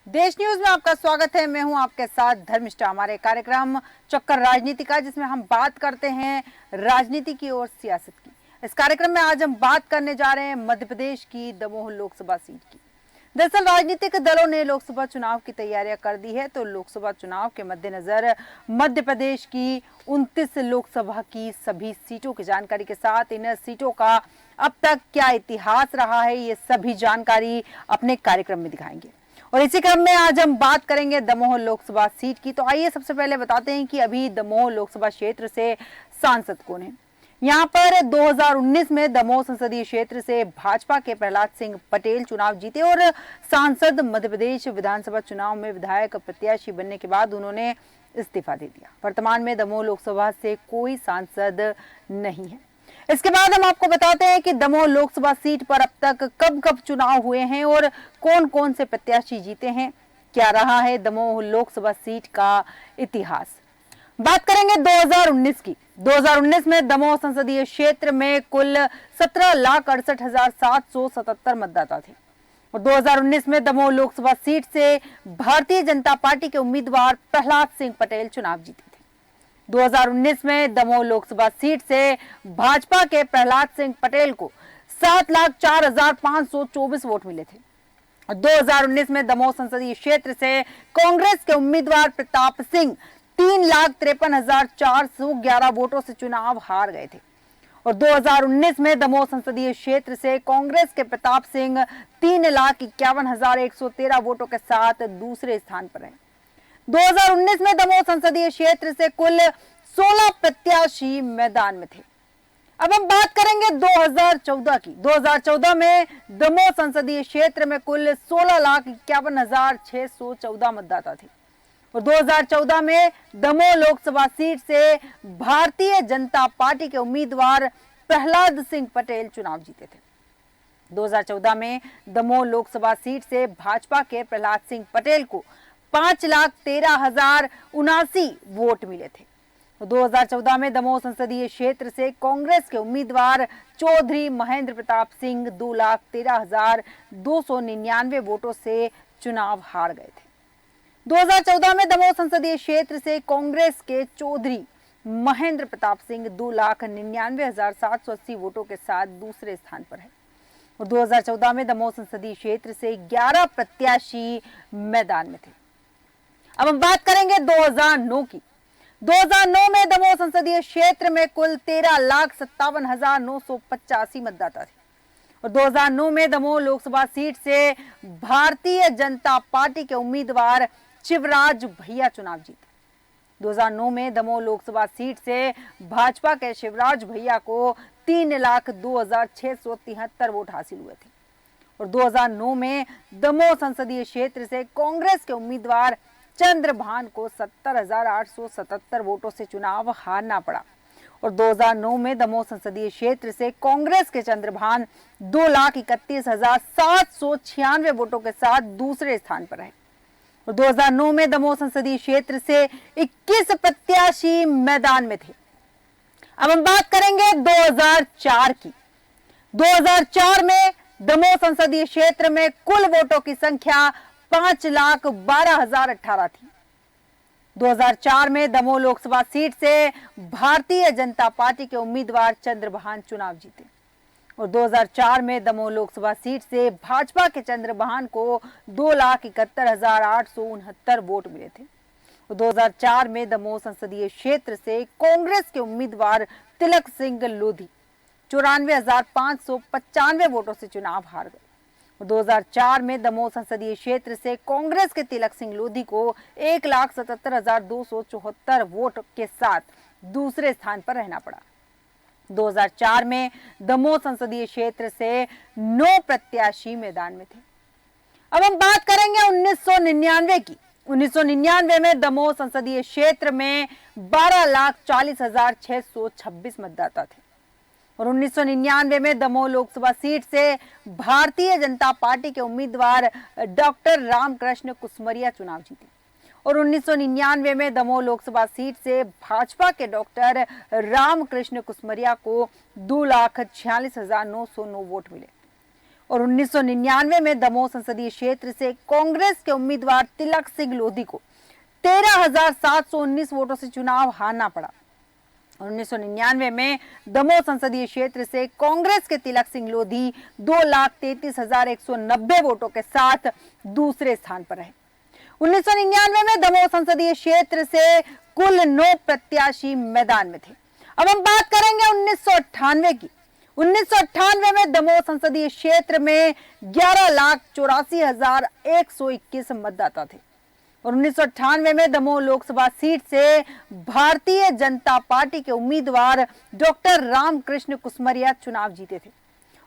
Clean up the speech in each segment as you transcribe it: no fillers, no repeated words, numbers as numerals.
देश न्यूज में आपका स्वागत है। मैं हूं आपके साथ धर्मिष्ठा। हमारे कार्यक्रम चक्कर राजनीति का, जिसमें हम बात करते हैं राजनीति की और सियासत की। इस कार्यक्रम में आज हम बात करने जा रहे हैं मध्य प्रदेश की दमोह लोकसभा सीट की। दरअसल राजनीतिक दलों ने लोकसभा चुनाव की तैयारियां कर दी है, तो लोकसभा चुनाव के मद्देनजर मध्य प्रदेश की 29 लोकसभा की सभी सीटों की जानकारी के साथ इन सीटों का अब तक क्या इतिहास रहा है, ये सभी जानकारी अपने कार्यक्रम में दिखाएंगे। और इसी क्रम में आज हम बात करेंगे दमोह लोकसभा सीट की। तो आइए सबसे पहले बताते हैं कि अभी दमोह लोकसभा क्षेत्र से सांसद कौन है। यहाँ पर 2019 में दमोह संसदीय क्षेत्र से भाजपा के प्रहलाद सिंह पटेल चुनाव जीते और सांसद मध्य प्रदेश विधानसभा चुनाव में विधायक प्रत्याशी बनने के बाद उन्होंने इस्तीफा दे दिया। वर्तमान में दमोह लोकसभा से कोई सांसद नहीं है। इसके बाद हम आपको बताते हैं कि दमोह लोकसभा सीट पर अब तक कब कब चुनाव हुए हैं और कौन कौन से प्रत्याशी जीते हैं, क्या रहा है दमोह लोकसभा सीट का इतिहास। बात करेंगे 2019 की। 2019 में दमोह संसदीय क्षेत्र में कुल 17,68,777 मतदाता थे और 2019 में दमोह लोकसभा सीट से भारतीय जनता पार्टी के उम्मीदवार प्रहलाद सिंह पटेल चुनाव जीते थे। 2019 में दमोह लोकसभा सीट से भाजपा के प्रहलाद सिंह पटेल को 7,04,524 वोट मिले थे। 2019 में दमोह संसदीय क्षेत्र से कांग्रेस के उम्मीदवार प्रताप सिंह 3,53,411 वोटों से चुनाव हार गए थे और 2019 में दमोह संसदीय क्षेत्र से कांग्रेस के प्रताप सिंह 3,51,113 वोटों के साथ दूसरे स्थान पर रहे। 2019 में दमोह संसदीय क्षेत्र से कुल 16 प्रत्याशी मैदान में थे। अब हम बात करेंगे 2014 की। 2014 में दमोह संसदीय क्षेत्र में कुल 16,51,614 मतदाता थे और 2014 में दमोह लोकसभा सीट से भारतीय जनता पार्टी के उम्मीदवार प्रहलाद सिंह पटेल चुनाव जीते थे। 2014 में दमोह लोकसभा सीट से भाजपा के प्रहलाद सिंह पटेल को 5,13,079 वोट मिले थे। 2014 में दमोह संसदीय क्षेत्र से कांग्रेस के उम्मीदवार चौधरी महेंद्र प्रताप सिंह 2,13,299 वोटों से चुनाव हार गए थे। 2014 में दमोह संसदीय क्षेत्र से कांग्रेस के चौधरी महेंद्र प्रताप सिंह 2,99,780 वोटों के साथ दूसरे स्थान पर है और 2014 में दमोह संसदीय क्षेत्र से 11 प्रत्याशी मैदान में थे। अब हम बात करेंगे 2009 की। 2009 में दमोह संसदीय क्षेत्र में कुल 13,57,985 मतदाता थे और 2009 में दमोह लोकसभा सीट से भारतीय जनता पार्टी के उम्मीदवार शिवराज भैया चुनाव जीते। 2009 में दमोह लोकसभा सीट से भाजपा के शिवराज भैया को 3,02,673 वोट हासिल हुए थे और 2009 में दमोह संसदीय क्षेत्र से कांग्रेस के उम्मीदवार चंद्रभान को 70,877 वोटों से चुनाव हारना पड़ा और 2009 में दमोह संसदीय क्षेत्र से कांग्रेस के चंद्रभान 2,31,796 वोटों के साथ दूसरे स्थान पर रहे और 2009 में दमोह संसदीय क्षेत्र से 21 प्रत्याशी मैदान में थे। अब हम बात करेंगे 2004 की। 2004 में दमोह संसदीय क्षेत्र में कुल वोटों की संख्या 5,12,018 थी। 2004 में दमोह लोकसभा सीट से भारतीय जनता पार्टी के उम्मीदवार चंद्रभान चुनाव जीते और 2004 में दमोह लोकसभा सीट से भाजपा के चंद्रभान को 2,71,869 वोट मिले थे और 2004 में दमोह संसदीय क्षेत्र से कांग्रेस के उम्मीदवार तिलक सिंह लोधी 94,595 वोटों से चुनाव हार गए। 2004 में दमोह संसदीय क्षेत्र से कांग्रेस के तिलक सिंह लोधी को 1,77,274 वोट के साथ दूसरे स्थान पर रहना पड़ा। 2004 में दमोह संसदीय क्षेत्र से 9 प्रत्याशी मैदान में थे। अब हम बात करेंगे 1999 की। 1999 में दमोह संसदीय क्षेत्र में 12,40,626 मतदाता थे और 1999 में दमोह लोकसभा सीट से भारतीय जनता पार्टी के उम्मीदवार डॉक्टर रामकृष्ण कुसमरिया चुनाव जीते और 1999 में दमोह लोकसभा सीट से भाजपा के डॉक्टर रामकृष्ण कुसमरिया को 2,46,909 वोट मिले और 1999 में दमोह संसदीय क्षेत्र से कांग्रेस के उम्मीदवार तिलक सिंह लोधी को 13,719 वोटों से चुनाव हारना पड़ा। 1999 में दमोह संसदीय क्षेत्र से कांग्रेस के तिलक सिंह लोधी 2,33,190 वोटों के साथ दूसरे स्थान पर रहे। 1999 में दमोह संसदीय क्षेत्र से कुल 9 प्रत्याशी मैदान में थे। अब हम बात करेंगे 1998 की। 1998 में दमोह संसदीय क्षेत्र में 11,84,121 मतदाता थे और 1998 में दमोह लोकसभा सीट से भारतीय जनता पार्टी के उम्मीदवार डॉक्टर रामकृष्ण कुसमरिया चुनाव जीते थे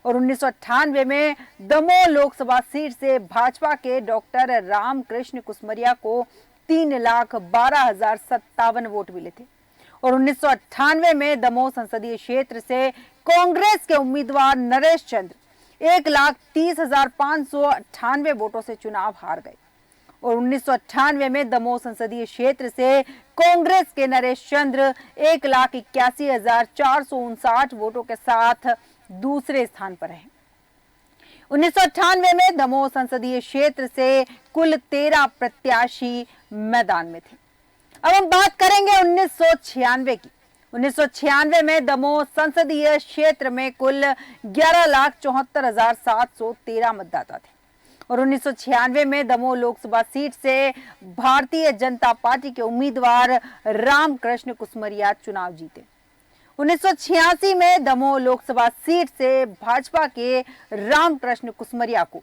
और 1998 में दमोह लोकसभा सीट से भाजपा के डॉक्टर रामकृष्ण कुसमरिया को 3,12,057 वोट मिले थे और 1998 में दमोह संसदीय क्षेत्र से कांग्रेस के उम्मीदवार नरेश चंद्र 1,30,598 वोटों से चुनाव हार गए और 1998 में दमोह संसदीय क्षेत्र से कांग्रेस के नरेश चंद्र 1,81,459 वोटों के साथ दूसरे स्थान पर रहे। 1998 में दमोह संसदीय क्षेत्र से कुल 13 प्रत्याशी मैदान में थे। अब हम बात करेंगे 1996 की। 1996 में दमोह संसदीय क्षेत्र में कुल 11,74,713 मतदाता थे और 1996 में दमोह लोकसभा सीट से भारतीय जनता पार्टी के उम्मीदवार रामकृष्ण कुसमरिया चुनाव जीते। 1986 में दमोह लोकसभा सीट से भाजपा के रामकृष्ण कुसमरिया को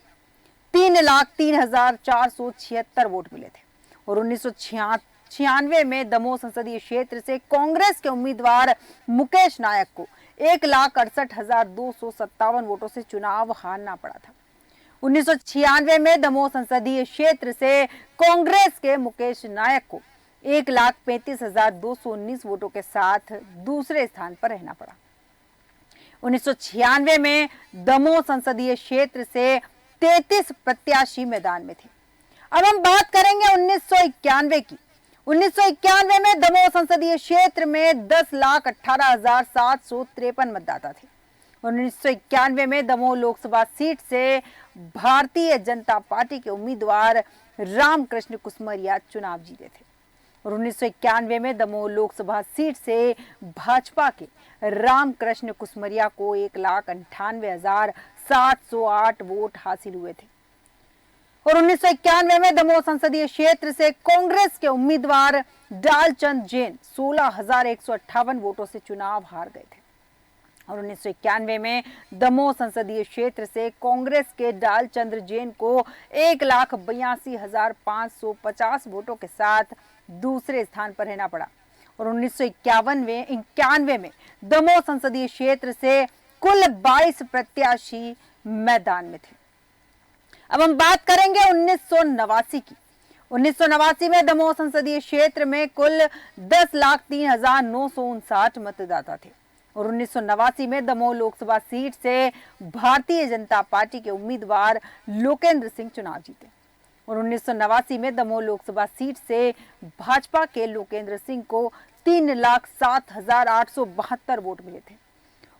3,03,476 वोट मिले थे और 1996 में दमोह संसदीय क्षेत्र से कांग्रेस के उम्मीदवार मुकेश नायक को 1,68,257 वोटों से चुनाव हारना पड़ा था। 1996 में दमोह संसदीय क्षेत्र से कांग्रेस के मुकेश नायक को 1,35,219 वोटों के साथ दूसरे स्थान पर रहना पड़ा। 1996 में दमोह संसदीय क्षेत्र से 33 प्रत्याशी मैदान में थे। अब हम बात करेंगे 1991 की। 1991 में दमोह संसदीय क्षेत्र में 10,18,753 मतदाता थे। 1991 में दमोह लोकसभा सीट से भारतीय जनता पार्टी के उम्मीदवार रामकृष्ण कुसमरिया चुनाव जीते थे और 1991 में दमोह लोकसभा सीट से भाजपा के रामकृष्ण कुसमरिया को 1,98,708 वोट हासिल हुए थे और 1991 में दमोह संसदीय क्षेत्र से कांग्रेस के उम्मीदवार डालचंद जैन 16,158 वोटों से चुनाव हार गए थे और 1991 में दमोह संसदीय क्षेत्र से कांग्रेस के डालचंद्र जैन को 1,82,550 वोटों के साथ दूसरे स्थान पर रहना पड़ा और 1991 में दमोह संसदीय क्षेत्र से कुल 22 प्रत्याशी मैदान में थे। अब हम बात करेंगे 1989 की। 1989 में दमोह संसदीय क्षेत्र में कुल 10,03,959 मतदाता थे और 1989 में दमोह लोकसभा सीट से भारतीय जनता पार्टी के उम्मीदवार लोकेंद्र सिंह चुनाव जीते और 1989 में दमोह लोकसभा सीट से भाजपा के लोकेंद्र सिंह को 3,07,872 वोट मिले थे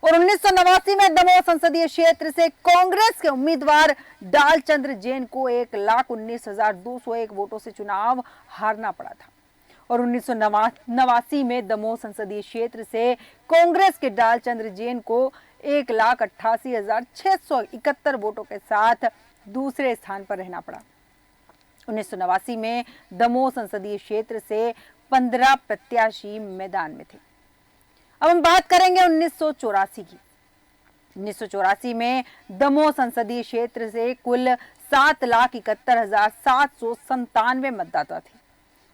और 1989 में दमोह संसदीय क्षेत्र से कांग्रेस के उम्मीदवार डालचंद्र जैन को 1,19,201 वोटों से चुनाव हारना पड़ा था और 1989 में दमोह संसदीय क्षेत्र से कांग्रेस के डालचंद्र जैन को 1,88,671 वोटों के साथ दूसरे स्थान पर रहना पड़ा। 1989 में दमोह संसदीय क्षेत्र से 15 प्रत्याशी मैदान में थे। अब हम बात करेंगे 1984 की। 1984 में दमोह संसदीय क्षेत्र से कुल 7,71,797 मतदाता थे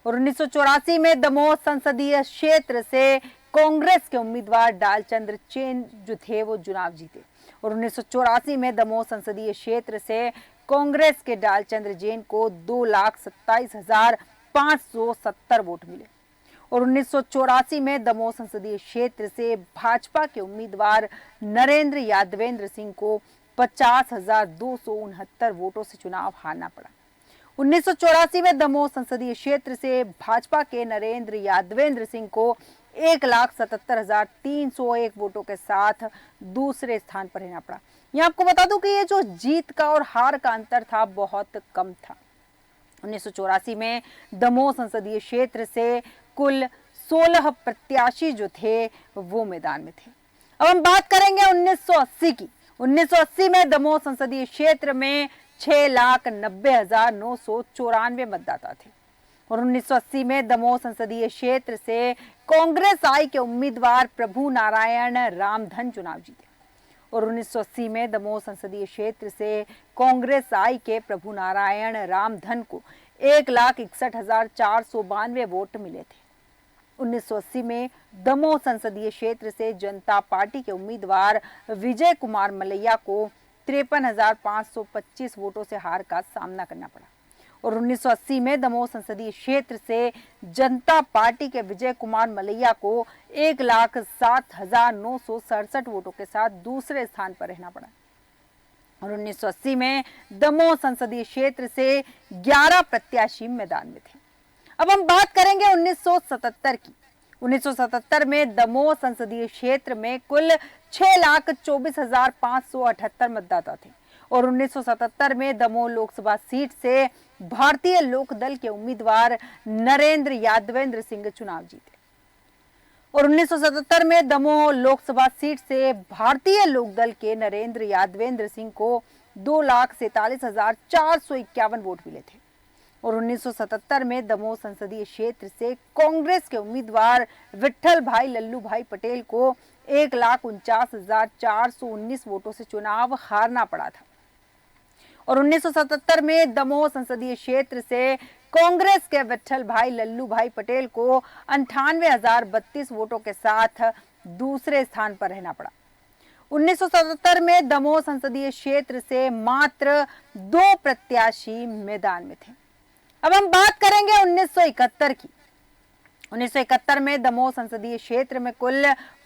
और 1984 में दमोह संसदीय क्षेत्र से कांग्रेस के उम्मीदवार डालचंद्र जैन जो थे वो चुनाव जीते और 1984 में दमोह संसदीय क्षेत्र से कांग्रेस के डालचंद्र जैन को 2,27,570 वोट मिले और 1984 में दमोह संसदीय क्षेत्र से भाजपा के उम्मीदवार नरेंद्र यादवेंद्र सिंह को 50,269 वोटों से चुनाव हारना पड़ा। 1984 में दमोह संसदीय क्षेत्र से भाजपा के नरेंद्र यादवेंद्र सिंह को 1,77,301 वोटों के साथ दूसरे स्थान पर रहना पड़ा ये आपको बता दूं कि ये जो जीत का और हार का अंतर था बहुत कम था। 1984 में दमोह संसदीय क्षेत्र से कुल 16 प्रत्याशी जो थे वो मैदान में थे। अब हम बात करेंगे 1980 की। 1980 में दमोह संसदीय क्षेत्र में 6,90,994 मतदाता थे और 1980 में दमोह संसदीय क्षेत्र से कांग्रेस आई के उम्मीदवार प्रभु नारायण रामधन चुनाव जीते और 1980 में दमोह संसदीय क्षेत्र से कांग्रेस आई के प्रभु नारायण रामधन को 1,61,492 वोट मिले थे। 1980 में दमोह संसदीय क्षेत्र से जनता पार्टी के उम्मीदवार विजय कुमार मलैया को 53,525 वोटों से हार का सामना करना पड़ा और 1980 में दमोह संसदीय क्षेत्र से जनता पार्टी के विजय कुमार मलैया को 1,07,967 वोटों के साथ दूसरे स्थान पर रहना पड़ा और 1980 में दमोह संसदीय क्षेत्र से 11 प्रत्याशी मैदान में थे। अब हम बात करेंगे 1977 की। 1977 में दमोह संसदीय क्षेत्र में कुल 6,24,578 मतदाता थे और 1977 में दमोह लोकसभा सीट से भारतीय लोकदल के उम्मीदवार नरेंद्र यादवेंद्र सिंह चुनाव जीते और 1977 में दमोह लोकसभा सीट से भारतीय लोकदल के नरेंद्र यादवेंद्र सिंह को 2,47,451 वोट मिले थे और 1977 में दमोह संसदीय क्षेत्र से कांग्रेस के उम्मीदवार विट्ठल भाई लल्लू भाई पटेल को 1,49,419 वोटों से चुनाव हारना पड़ा था और 1977 में दमोह संसदीय क्षेत्र से कांग्रेस के विट्ठल भाई लल्लू भाई पटेल को 98,032 वोटों के साथ दूसरे स्थान पर रहना पड़ा। 1977 में दमोह संसदीय क्षेत्र से मात्र 2 प्रत्याशी मैदान में थे। अब हम बात करेंगे 1971 की। 1971 में दमोह संसदीय क्षेत्र में कुल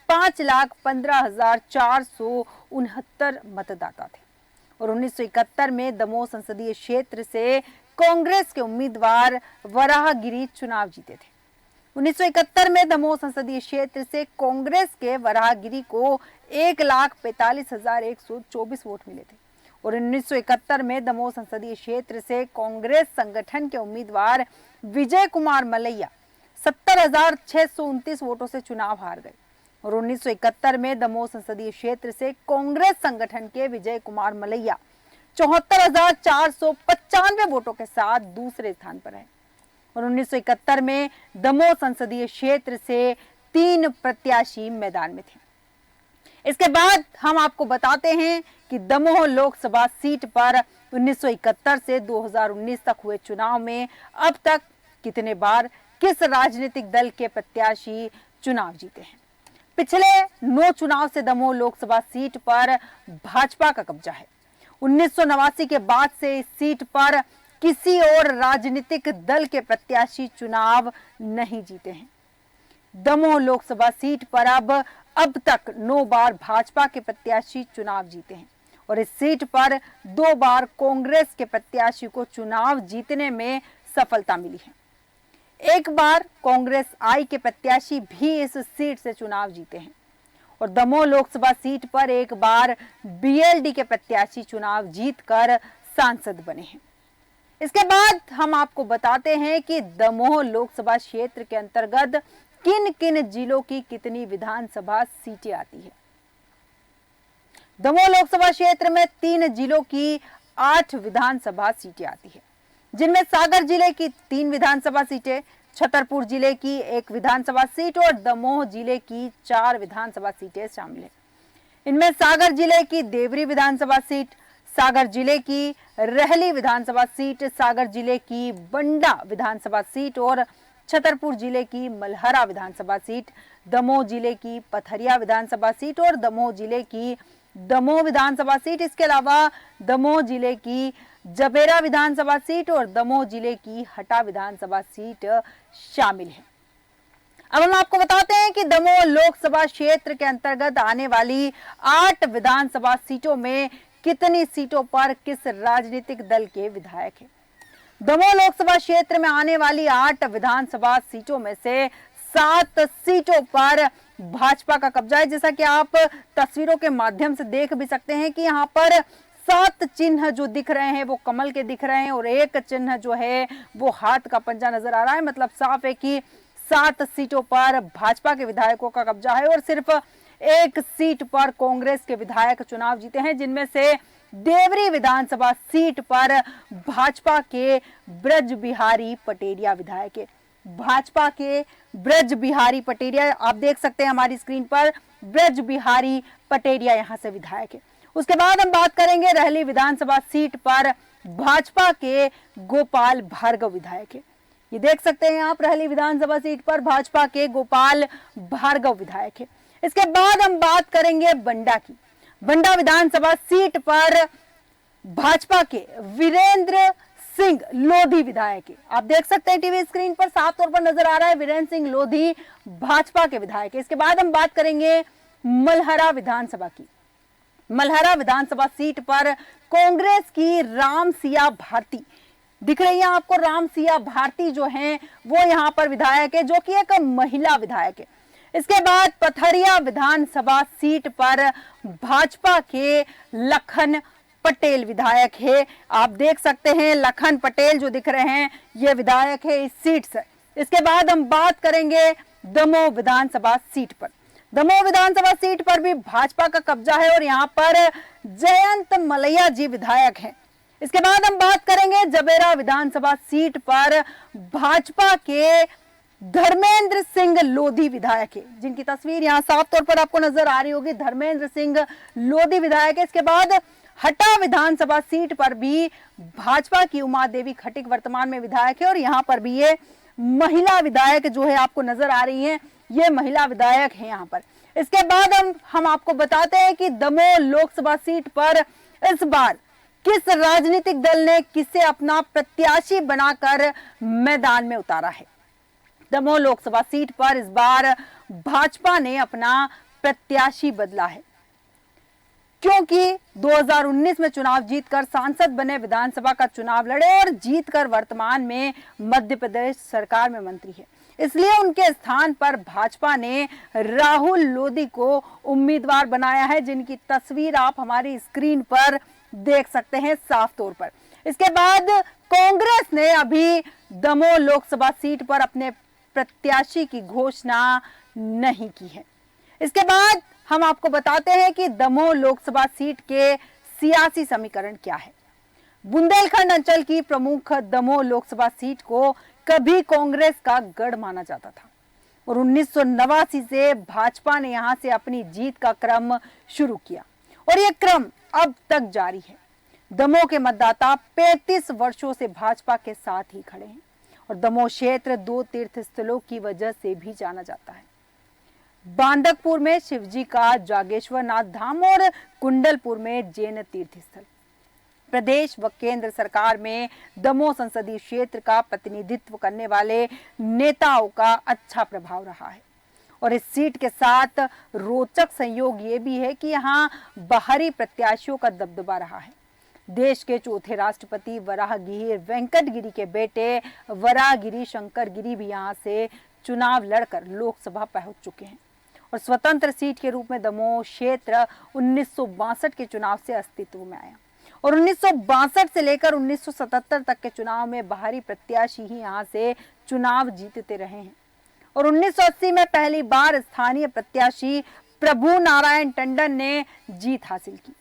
5,15,469 मतदाता थे और 1971 में दमोह संसदीय क्षेत्र से कांग्रेस के उम्मीदवार वराहगिरी चुनाव जीते थे। 1971 में दमोह संसदीय क्षेत्र से कांग्रेस के वराहगिरी को 1,45,124 वोट मिले थे और 1971 में दमोह संसदीय क्षेत्र से कांग्रेस संगठन के उम्मीदवार विजय कुमार मलैया 70,629 वोटों से चुनाव हार गए और 1971 में दमोह संसदीय क्षेत्र से कांग्रेस संगठन के विजय कुमार मलैया 74,495 वोटों के साथ दूसरे स्थान पर है और 1971 में दमोह संसदीय क्षेत्र से 3 प्रत्याशी मैदान में थे। इसके बाद हम आपको बताते हैं कि दमोह लोकसभा सीट पर 1971 से 2019 तक हुए चुनाव में अब तक कितने बार किस राजनीतिक दल के प्रत्याशी चुनाव जीते हैं। पिछले 9 चुनाव से दमोह लोकसभा सीट पर भाजपा का कब्जा है। 1989 के बाद से इस सीट पर किसी और राजनीतिक दल के प्रत्याशी चुनाव नहीं जीते हैं। दमोह लोकसभा सीट पर अब तक 9 बार भाजपा के प्रत्याशी चुनाव जीते हैं और इस सीट पर 2 बार कांग्रेस के प्रत्याशी को चुनाव जीतने में सफलता मिली है। एक बार कांग्रेस आई के प्रत्याशी भी इस सीट से चुनाव जीते हैं और दमोह लोकसभा सीट पर एक बार बीएलडी के प्रत्याशी चुनाव जीतकर सांसद बने हैं। इसके बाद हम आपको बताते हैं कि दमोह लोकसभा क्षेत्र के अंतर्गत किन किन जिलों की कितनी विधानसभा सीटें आती है। दमोह लोकसभा क्षेत्र में 3 जिलों की 8 विधानसभा सीटें आती है, जिनमें सागर जिले की 3 विधानसभा सीटें, छतरपुर जिले की 1 विधानसभा सीट और दमोह जिले की 4 विधानसभा सीटें शामिल है। इनमें सागर जिले की देवरी विधानसभा सीट, सागर जिले की रहली विधानसभा सीट, सागर जिले की बंडा विधानसभा सीट और छतरपुर जिले की मलहरा विधानसभा सीट, दमोह जिले की पथरिया विधानसभा सीट और दमोह जिले की दमोह विधानसभा सीट। इसके अलावा दमोह जिले की जबेरा विधानसभा सीट और दमोह जिले की हटा विधानसभा सीट शामिल है। अब हम आपको बताते हैं कि दमोह लोकसभा क्षेत्र के अंतर्गत आने वाली 8 विधानसभा सीटों में कितनी सीटों पर किस राजनीतिक दल के विधायक हैं। दमोह लोकसभा क्षेत्र में आने वाली 8 विधानसभा सीटों में से 7 सीटों पर भाजपा का कब्जा है। जैसा कि आप तस्वीरों के माध्यम से देख भी सकते हैं कि यहाँ पर 7 चिन्ह जो दिख रहे हैं वो कमल के दिख रहे हैं और एक चिन्ह जो है वो हाथ का पंजा नजर आ रहा है। मतलब साफ है कि 7 सीटों पर भाजपा के विधायकों का कब्जा है और सिर्फ एक सीट पर कांग्रेस के विधायक चुनाव जीते हैं, जिनमें से देवरी विधानसभा सीट पर भाजपा के ब्रज बिहारी पटेरिया विधायक है। भाजपा के ब्रज बिहारी पटेरिया, आप देख सकते हैं हमारी स्क्रीन पर, ब्रज बिहारी पटेरिया यहां से विधायक है। उसके बाद हम बात करेंगे रहली विधानसभा सीट पर भाजपा के गोपाल भार्गव विधायक है। ये देख सकते हैं आप, रहली विधानसभा सीट पर भाजपा के गोपाल भार्गव विधायक है। इसके बाद हम बात करेंगे बंडा की। बंडा विधानसभा सीट पर भाजपा के वीरेंद्र सिंह लोधी विधायक है। आप देख सकते हैं टीवी स्क्रीन पर साफ तौर पर नजर आ रहा है, वीरेंद्र सिंह लोधी भाजपा के विधायक है। इसके बाद हम बात करेंगे मलहरा विधानसभा की। मलहरा विधानसभा सीट पर कांग्रेस की राम सिया भारती दिख रही है आपको। राम सिया भारती जो हैं वो यहाँ पर विधायक है, जो कि एक महिला विधायक है। इसके बाद पथरिया विधानसभा सीट पर भाजपा के लखन पटेल विधायक है। आप देख सकते हैं लखन पटेल जो दिख रहे हैं ये विधायक है इस सीट से। इसके बाद हम बात करेंगे दमोह विधानसभा सीट पर। दमोह विधानसभा सीट पर भी भाजपा का कब्जा है और यहाँ पर जयंत मलैया जी विधायक हैं। इसके बाद हम बात करेंगे जबेरा विधानसभा सीट पर भाजपा के धर्मेंद्र सिंह लोधी विधायक है, जिनकी तस्वीर यहाँ साफ तौर पर आपको नजर आ रही होगी। धर्मेंद्र सिंह लोधी विधायक है। इसके बाद हटा विधानसभा सीट पर भी भाजपा की उमा देवी खटिक वर्तमान में विधायक है और यहाँ पर भी ये महिला विधायक जो है आपको नजर आ रही है, ये महिला विधायक है यहाँ पर। इसके बाद हम आपको बताते हैं कि दमोह लोकसभा सीट पर इस बार किस राजनीतिक दल ने किसे अपना प्रत्याशी बनाकर मैदान में उतारा है। दमोह लोकसभा सीट पर इस बार भाजपा ने अपना प्रत्याशी बदला है, क्योंकि 2019 में चुनाव जीतकर सांसद बने, विधानसभा का चुनाव लड़े और जीतकर वर्तमान में मध्य प्रदेश सरकार में मंत्री है। इसलिए उनके स्थान पर भाजपा ने राहुल लोधी को उम्मीदवार बनाया है, जिनकी तस्वीर आप हमारी स्क्रीन पर देख सकते हैं साफ तौर पर। इसके बाद कांग्रेस ने अभी दमोह लोकसभा सीट पर अपने प्रत्याशी की घोषणा नहीं की है। इसके बाद हम आपको बताते हैं कि दमोह लोकसभा सीट के सियासी समीकरण क्या है। बुंदेलखंड अंचल की प्रमुख दमोह लोकसभा सीट को कभी कांग्रेस का गढ़ माना जाता था और 1989 से भाजपा ने यहां से अपनी जीत का क्रम शुरू किया और यह क्रम अब तक जारी है। दमोह के मतदाता 35 वर्षों से भाजपा के साथ ही खड़े हैं और दमोह क्षेत्र 2 तीर्थ स्थलों की वजह से भी जाना जाता है। बांदकपुर में शिवजी का जागेश्वर नाथ धाम और कुंडलपुर में जैन तीर्थ स्थल। प्रदेश व केंद्र सरकार में दमोह संसदीय क्षेत्र का प्रतिनिधित्व करने वाले नेताओं का अच्छा प्रभाव रहा है और इस सीट के साथ रोचक संयोग ये भी है कि यहाँ बाहरी प्रत्याशियों का दबदबा रहा है। देश के चौथे राष्ट्रपति वराहगिरी वेंकट गिरी के बेटे वराहगिरी शंकर गिरी भी यहाँ से चुनाव लड़कर लोकसभा पहुंच चुके हैं और स्वतंत्र सीट के रूप में दमोह क्षेत्र 1962 के चुनाव से अस्तित्व में आया और 1962 से लेकर 1977 तक के चुनाव में बाहरी प्रत्याशी ही यहाँ से चुनाव जीतते रहे हैं और 1980 में पहली बार स्थानीय प्रत्याशी प्रभु नारायण टंडन ने जीत हासिल की।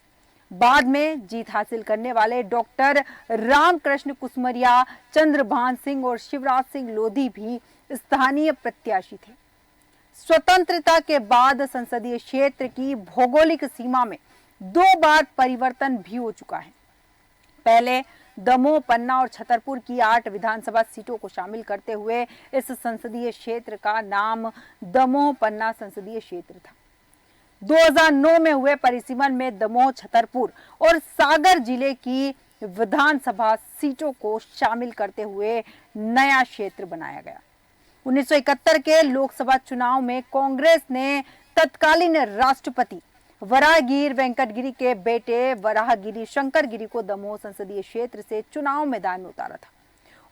बाद में जीत हासिल करने वाले डॉक्टर रामकृष्ण कुसमरिया, चंद्रभान सिंह और शिवराज सिंह लोधी भी स्थानीय प्रत्याशी थे। स्वतंत्रता के बाद संसदीय क्षेत्र की भौगोलिक सीमा में 2 बार परिवर्तन भी हो चुका है। पहले दमोह, पन्ना और छतरपुर की 8 विधानसभा सीटों को शामिल करते हुए इस संसदीय क्षेत्र का नाम दमोह पन्ना संसदीय क्षेत्र था। 2009 में हुए परिसीमन में दमोह, छतरपुर और सागर जिले की विधानसभा सीटों को शामिल करते हुए नया क्षेत्र बनाया गया। 1971 के लोकसभा चुनाव में कांग्रेस ने तत्कालीन राष्ट्रपति वराहगिरी वेंकट गिरी के बेटे वराहगिरी शंकर गिरी को दमोह संसदीय क्षेत्र से चुनाव मैदान में उतारा था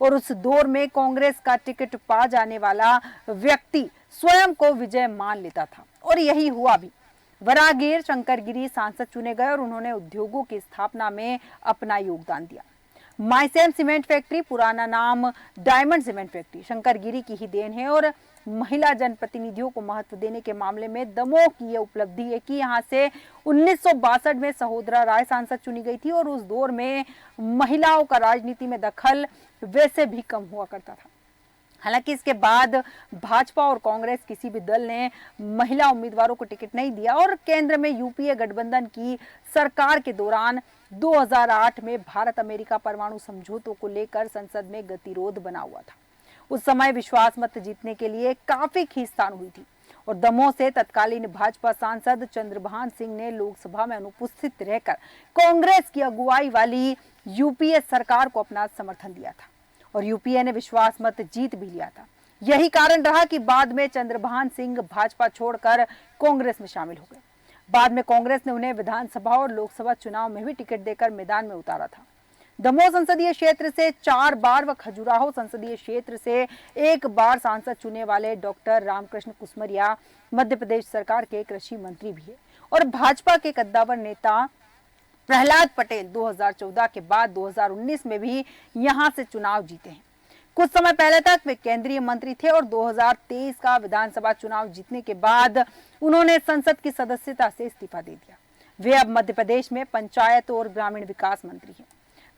और उस दौर में कांग्रेस का टिकट पा जाने वाला व्यक्ति स्वयं को विजय मान लेता था और यही हुआ भी। वरागिर शंकरगिरी सांसद चुने गए और उन्होंने उद्योगों की स्थापना में अपना योगदान दिया। माइसेम सीमेंट फैक्ट्री, पुराना नाम डायमंड सीमेंट फैक्ट्री, शंकरगिरी की ही देन है और महिला जनप्रतिनिधियों को महत्व देने के मामले में दमोह की यह उपलब्धि है कि यहां से 1962 में सहोदरा राय सांसद चुनी गई थी और उस दौर में महिलाओं का राजनीति में दखल वैसे भी कम हुआ करता था। हालांकि इसके बाद भाजपा और कांग्रेस किसी भी दल ने महिला उम्मीदवारों को टिकट नहीं दिया और केंद्र में यूपीए गठबंधन की सरकार के दौरान 2008 में भारत अमेरिका परमाणु समझौतों को लेकर संसद में गतिरोध बना हुआ था। उस समय विश्वास मत जीतने के लिए काफी खींचतान हुई थी और दमोह से तत्कालीन भाजपा सांसद चंद्रभान सिंह ने लोकसभा में अनुपस्थित रहकर कांग्रेस की अगुवाई वाली यूपीए सरकार को अपना समर्थन दिया था और यूपीए ने विश्वास मत जीत भी लिया था। यही कारण रहा कि बाद में चंद्रभान सिंह भाजपा छोड़कर कांग्रेस में शामिल हो गए। बाद में कांग्रेस ने उन्हें विधानसभा और लोकसभा चुनाव में भी टिकट देकर मैदान में उतारा था। दमोह संसदीय क्षेत्र से 4 बार व खजुराहो संसदीय क्षेत्र से 1 बार सांसद चुने वाले डॉक्टर रामकृष्ण कुसमरिया मध्य प्रदेश सरकार के कृषि मंत्री भी है और भाजपा के कद्दावर नेता प्रहलाद पटेल 2014 के बाद 2019 में भी यहां से चुनाव जीते हैं। कुछ समय पहले तक वे केंद्रीय मंत्री थे और 2023 का विधानसभा चुनाव जीतने के बाद उन्होंने संसद की सदस्यता से इस्तीफा दे दिया। वे अब मध्य प्रदेश में पंचायत और ग्रामीण विकास मंत्री हैं।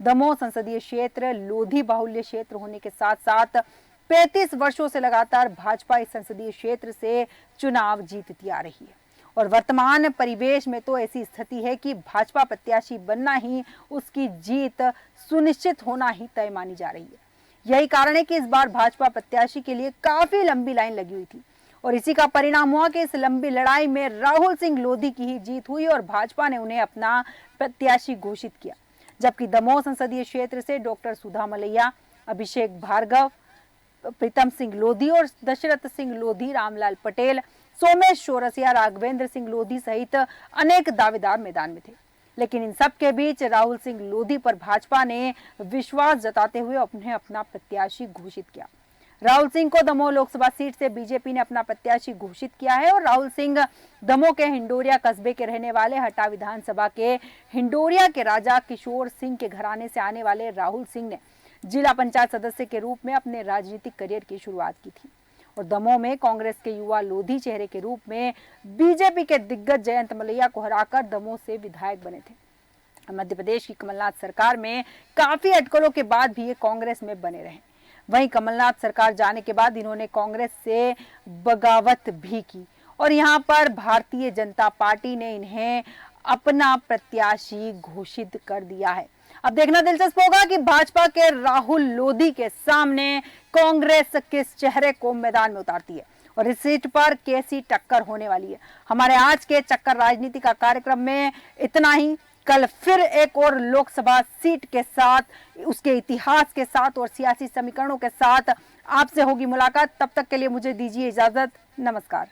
दमोह संसदीय क्षेत्र लोधी बाहुल्य क्षेत्र होने के साथ साथ 35 वर्षों से लगातार भाजपा इस संसदीय क्षेत्र से चुनाव जीतती आ रही है और वर्तमान परिवेश में तो ऐसी स्थिति है कि भाजपा प्रत्याशी बनना ही उसकी जीत सुनिश्चित होना ही तय मानी जा रही है। यही कारण है कि इस बार भाजपा प्रत्याशी के लिए काफी लंबी लाइन लगी हुई थी और इसी का परिणाम हुआ कि इस लंबी लड़ाई में राहुल सिंह लोधी की ही जीत हुई और भाजपा ने उन्हें अपना प्रत्याशी घोषित किया। जबकि दमोह संसदीय क्षेत्र से डॉक्टर सुधा मलैया, अभिषेक भार्गव, प्रीतम सिंह लोधी और दशरथ सिंह लोधी, रामलाल पटेल, सोमेश चौरसिया, राघवेंद्र सिंह लोधी सहित अनेक दावेदार मैदान में थे। लेकिन इन सब के बीच राहुल सिंह लोधी पर भाजपा ने विश्वास जताते हुए उन्हें अपना प्रत्याशी घोषित किया। राहुल सिंह को दमोह लोकसभा सीट से बीजेपी ने अपना प्रत्याशी घोषित किया है और राहुल सिंह दमोह के हिंडोरिया कस्बे के रहने वाले हटा विधानसभा के हिंडोरिया के राजा किशोर सिंह के घराने से आने वाले राहुल सिंह ने जिला पंचायत सदस्य के रूप में अपने राजनीतिक करियर की शुरुआत की थी और दमोह में कांग्रेस के युवा लोधी चेहरे के रूप में बीजेपी के दिग्गज जयंत मलैया को हराकर दमोह से विधायक बने थे। मध्य प्रदेश की कमलनाथ सरकार में काफी अटकलों के बाद भी ये कांग्रेस में बने रहे। वहीं कमलनाथ सरकार जाने के बाद इन्होंने कांग्रेस से बगावत भी की और यहां पर भारतीय जनता पार्टी ने इन्हें अपना प्रत्याशी घोषित कर दिया है। अब देखना दिलचस्प होगा कि भाजपा के राहुल लोधी के सामने कांग्रेस किस चेहरे को मैदान में उतारती है और इस सीट पर कैसी टक्कर होने वाली है। हमारे आज के चक्कर राजनीति का कार्यक्रम में इतना ही। कल फिर एक और लोकसभा सीट के साथ, उसके इतिहास के साथ और सियासी समीकरणों के साथ आपसे होगी मुलाकात। तब तक के लिए मुझे दीजिए इजाजत। नमस्कार।